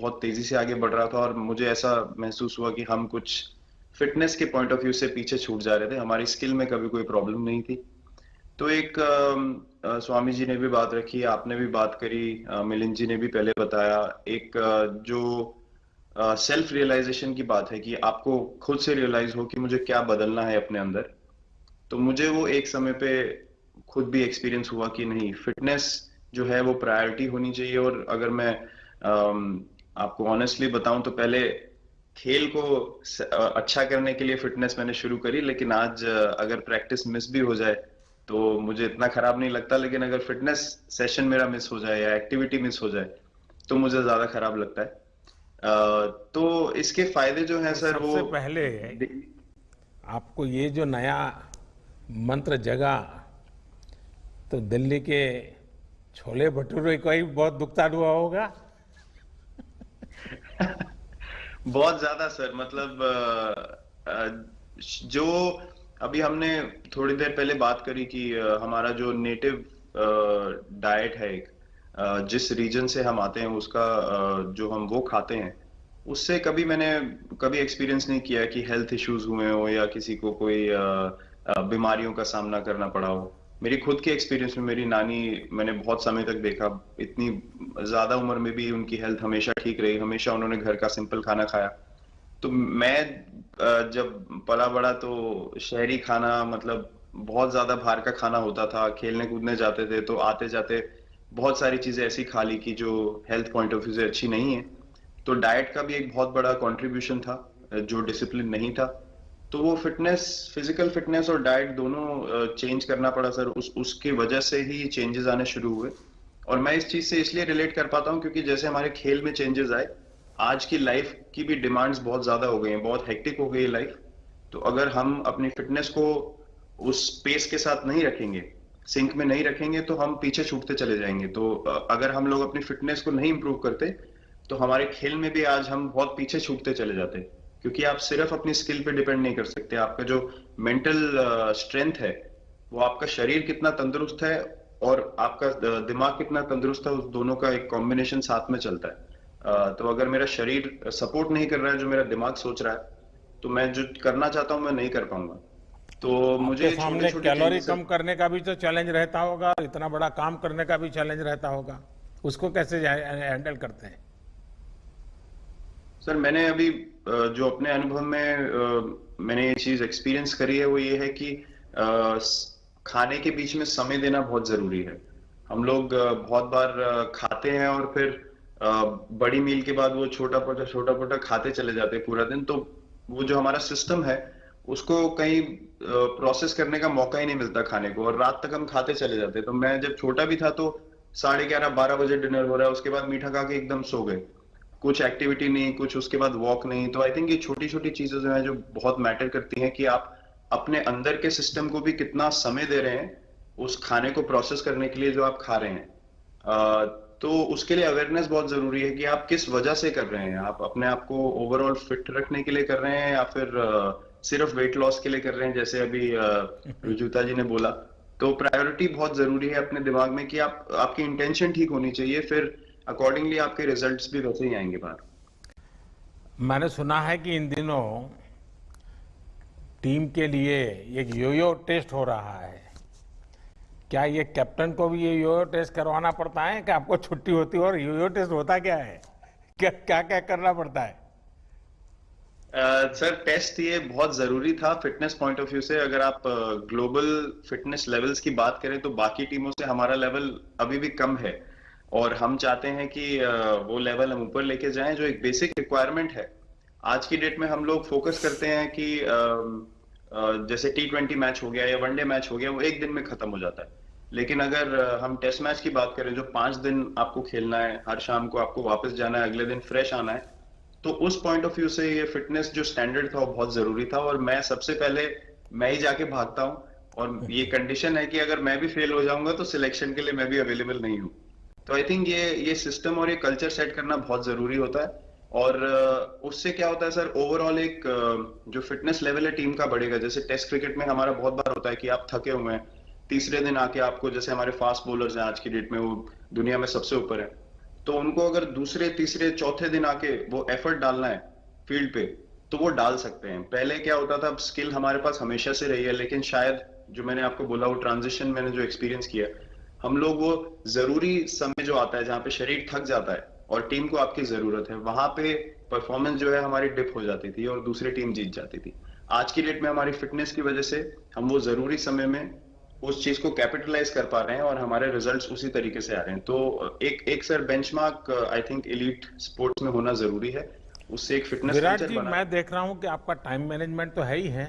बहुत तेजी से आगे बढ़ रहा था और मुझे ऐसा महसूस हुआ कि हम कुछ फिटनेस के पॉइंट ऑफ व्यू से पीछे छूट जा रहे थे। हमारी स्किल में कभी कोई प्रॉब्लम नहीं थी। तो एक स्वामी जी ने भी बात रखी, आपने भी बात करी, मिलिंद जी ने भी पहले बताया, एक जो सेल्फ रियलाइजेशन की बात है कि आपको खुद से रियलाइज हो कि मुझे क्या बदलना है अपने अंदर। तो मुझे वो एक समय पे खुद भी एक्सपीरियंस हुआ कि नहीं, फिटनेस जो है वो प्रायोरिटी होनी चाहिए। और अगर मैं आपको ऑनेस्टली बताऊं तो पहले खेल को अच्छा करने के लिए फिटनेस मैंने शुरू करी, लेकिन आज अगर प्रैक्टिस मिस भी हो जाए तो मुझे इतना खराब नहीं लगता। लेकिन अगर फिटनेस सेशन मेरा मिस हो जाए या एक्टिविटी मिस हो जाए तो मुझे ज्यादा खराब लगता है। तो इसके फायदे जो हैं तो सर वो सबसे पहले आपको ये जो नया मंत्र जगा तो दिल्ली के छोले भटूरे का ही बहुत भुगतान हुआ होगा। बहुत ज्यादा सर, मतलब जो अभी हमने थोड़ी देर पहले बात करी कि हमारा जो नेटिव डाइट है, एक जिस रीजन से हम आते हैं उसका जो हम वो खाते हैं, उससे मैंने कभी एक्सपीरियंस नहीं किया कि हेल्थ इश्यूज हुए हो या किसी को कोई बीमारियों का सामना करना पड़ा हो। मेरी खुद के एक्सपीरियंस में मेरी नानी, मैंने बहुत समय तक देखा, इतनी ज्यादा उम्र में भी उनकी हेल्थ हमेशा ठीक रही, हमेशा उन्होंने घर का सिंपल खाना खाया। तो मैं जब पला बड़ा तो शहरी खाना, मतलब बहुत ज्यादा बाहर का खाना होता था, खेलने कूदने जाते थे तो आते जाते बहुत सारी चीजें ऐसी खा ली कि जो हेल्थ पॉइंट ऑफ व्यू से अच्छी नहीं है। तो डाइट का भी एक बहुत बड़ा कंट्रीब्यूशन था, जो डिसिप्लिन नहीं था। तो वो फिटनेस, फिजिकल फिटनेस और डाइट दोनों चेंज करना पड़ा सर। उसकी वजह से ही चेंजेस आने शुरू हुए। और मैं इस चीज से इसलिए रिलेट कर पाता हूँ क्योंकि जैसे हमारे खेल में चेंजेस आए, आज की लाइफ की भी डिमांड्स बहुत ज्यादा हो गई हैं, बहुत हेक्टिक हो गई है लाइफ। तो अगर हम अपनी फिटनेस को उस पेस के साथ नहीं रखेंगे, सिंक में नहीं रखेंगे, तो हम पीछे छूटते चले जाएंगे। तो अगर हम लोग अपनी फिटनेस को नहीं इंप्रूव करते तो हमारे खेल में भी आज हम बहुत पीछे छूटते चले जाते हैं। क्योंकि आप सिर्फ अपनी स्किल पे डिपेंड नहीं कर सकते, आपका जो मेंटल स्ट्रेंथ है, वो आपका शरीर कितना तंदुरुस्त है और आपका दिमाग कितना तंदुरुस्त है, उस दोनों का एक कॉम्बिनेशन साथ में चलता है। तो अगर मेरा शरीर सपोर्ट नहीं कर रहा है जो मेरा दिमाग सोच रहा है, तो मैं जो करना चाहता हूँ मैं नहीं कर पाऊंगा। तो मुझे आपके ये छोटे सामने छोटे कैलोरी चेंजेस। कम करने का भी तो चैलेंज रहता होगा, इतना बड़ा काम करने का भी चैलेंज रहता होगा, उसको कैसे हैंडल करते हैं? सर मैंने अभी जो अपने अनुभव में मैंने ये चीज एक्सपीरियंस करी है वो ये है कि खाने के बीच में समय देना बहुत जरूरी है। हम लोग बहुत बार खाते हैं और फिर बड़ी मील के बाद वो छोटा छोटा खाते चले जाते हैं पूरा दिन। तो वो जो हमारा सिस्टम है उसको कहीं प्रोसेस करने का मौका ही नहीं मिलता खाने को, और रात तक हम खाते चले जाते हैं। तो मैं जब छोटा भी था तो 11:30-12 बजे डिनर हो रहा है, उसके बाद मीठा खा के एकदम सो गए, कुछ एक्टिविटी नहीं, कुछ उसके बाद वॉक नहीं। तो आई थिंक ये छोटी छोटी चीजें जो है जो बहुत मैटर करती हैं कि आप अपने अंदर के सिस्टम को भी कितना समय दे रहे हैं उस खाने को प्रोसेस करने के लिए जो आप खा रहे हैं। तो उसके लिए अवेयरनेस बहुत जरूरी है कि आप किस वजह से कर रहे हैं। आप अपने आप को ओवरऑल फिट रखने के लिए कर रहे हैं या फिर सिर्फ वेट लॉस के लिए कर रहे हैं, जैसे अभी रुजुता जी ने बोला। तो प्रायोरिटी बहुत जरूरी है अपने दिमाग में कि आप, आपकी इंटेंशन ठीक होनी चाहिए, फिर अकॉर्डिंगली आपके रिजल्ट्स भी वैसे ही आएंगे बाहर। मैंने सुना है कि इन दिनों टीम के लिए एक योयो टेस्ट हो रहा है। क्या ये कैप्टन को भी ये योयो टेस्ट करवाना पड़ता है कि आपको छुट्टी होती है? और योयो टेस्ट होता क्या है, क्या क्या क्या करना पड़ता है? सर टेस्ट ये बहुत जरूरी था फिटनेस पॉइंट ऑफ व्यू से। अगर आप ग्लोबल फिटनेस लेवल्स की बात करें तो बाकी टीमों से हमारा लेवल अभी भी कम है, और हम चाहते हैं कि वो लेवल हम ऊपर लेके जाएं। जो एक बेसिक रिक्वायरमेंट है आज की डेट में, हम लोग फोकस करते हैं कि जैसे T20 मैच हो गया या वनडे मैच हो गया, वो एक दिन में खत्म हो जाता है। लेकिन अगर हम टेस्ट मैच की बात करें जो 5 दिन आपको खेलना है, हर शाम को आपको वापस जाना है, अगले दिन फ्रेश आना है, तो उस पॉइंट ऑफ व्यू से ये फिटनेस जो स्टैंडर्ड था वो बहुत जरूरी था। और मैं सबसे पहले मैं ही जाके भागता हूँ, और ये कंडीशन है कि अगर मैं भी फेल हो जाऊंगा तो सिलेक्शन के लिए मैं भी अवेलेबल नहीं हूँ। तो आई थिंक ये सिस्टम और ये कल्चर सेट करना बहुत जरूरी होता है। और उससे क्या होता है सर, ओवरऑल एक जो फिटनेस लेवल है टीम का बढ़ेगा। जैसे टेस्ट क्रिकेट में हमारा बहुत बार होता है कि आप थके हुए हैं, तीसरे दिन आके आपको, जैसे हमारे फास्ट बॉलर्स हैं आज की डेट में वो दुनिया में सबसे ऊपर है, तो उनको अगर दूसरे तीसरे चौथे दिन आके वो एफर्ट डालना है फील्ड पे, तो वो डाल सकते हैं। पहले क्या होता था, स्किल हमारे पास हमेशा से रही है, लेकिन शायद जो मैंने आपको बोला वो ट्रांजिशन मैंने जो एक्सपीरियंस किया, हम लोग वो जरूरी समय जो आता है जहाँ पे शरीर थक जाता है और टीम को आपकी जरूरत है, वहां पे परफॉर्मेंस जो है हमारी डिप हो जाती थी और दूसरी टीम जीत जाती थी। आज की डेट में हमारी फिटनेस की वजह से हम वो जरूरी समय में उस चीज को कैपिटलाइज कर पा रहे हैं और हमारे रिजल्ट्स उसी तरीके से आ रहे हैं। तो एक एक sir benchmark I think elite sports में होना जरूरी है, उससे एक फिटनेस विराट कल्चर जी, बना। मैं देख रहा हूं कि आपका टाइम मैनेजमेंट तो है ही है,